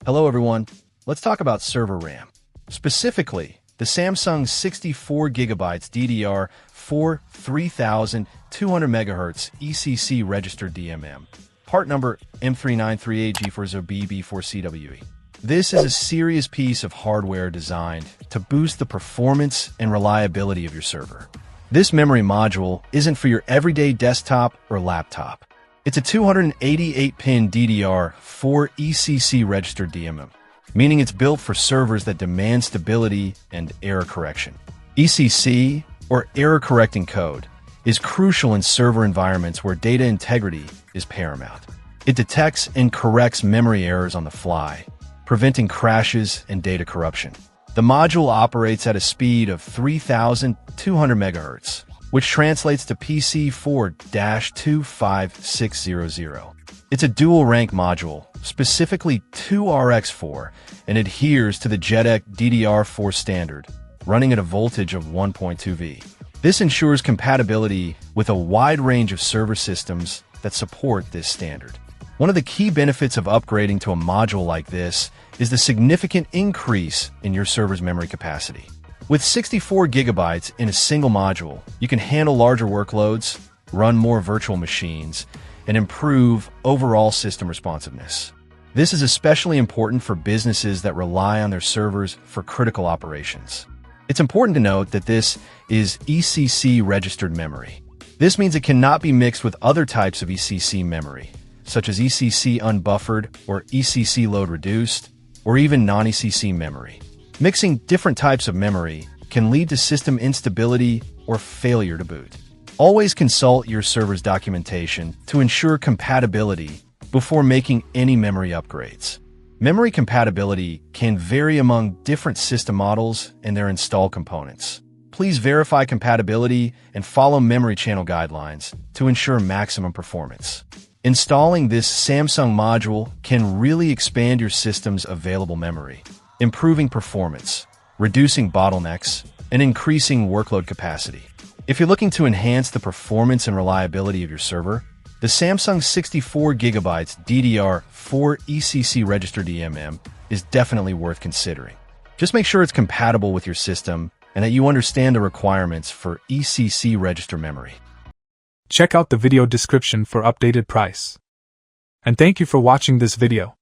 Hello everyone, let's talk about server RAM. Specifically, the Samsung 64GB DDR4 3200 MHz ECC registered DMM, part number M393AG40BB4CWE. This is a serious piece of hardware designed to boost the performance and reliability of your server. This memory module isn't for your everyday desktop or laptop. It's a 288-pin DDR4 ECC registered DMM, meaning it's built for servers that demand stability and error correction. ECC, or error correcting code, is crucial in server environments where data integrity is paramount. It detects and corrects memory errors on the fly, preventing crashes and data corruption. The module operates at a speed of 3,200 MHz, which translates to PC 4-25600. It's a dual-rank module, specifically 2RX4, and adheres to the JEDEC DDR4 standard, running at a voltage of 1.2 V. This ensures compatibility with a wide range of server systems that support this standard. One of the key benefits of upgrading to a module like this is the significant increase in your server's memory capacity. With 64 GB in a single module, you can handle larger workloads, run more virtual machines, and improve overall system responsiveness. This is especially important for businesses that rely on their servers for critical operations. It's important to note that this is ECC registered memory. This means it cannot be mixed with other types of ECC memory, such as ECC unbuffered or ECC load reduced, or even non-ECC memory. Mixing different types of memory can lead to system instability or failure to boot. Always consult your server's documentation to ensure compatibility before making any memory upgrades. Memory compatibility can vary among different system models and their installed components. Please verify compatibility and follow memory channel guidelines to ensure maximum performance. Installing this Samsung module can really expand your system's available memory, improving performance, reducing bottlenecks, and increasing workload capacity. If you're looking to enhance the performance and reliability of your server, the Samsung 64GB DDR4 ECC registered DMM is definitely worth considering. Just make sure it's compatible with your system and that you understand the requirements for ECC register memory. Check out the video description for updated price. And thank you for watching this video.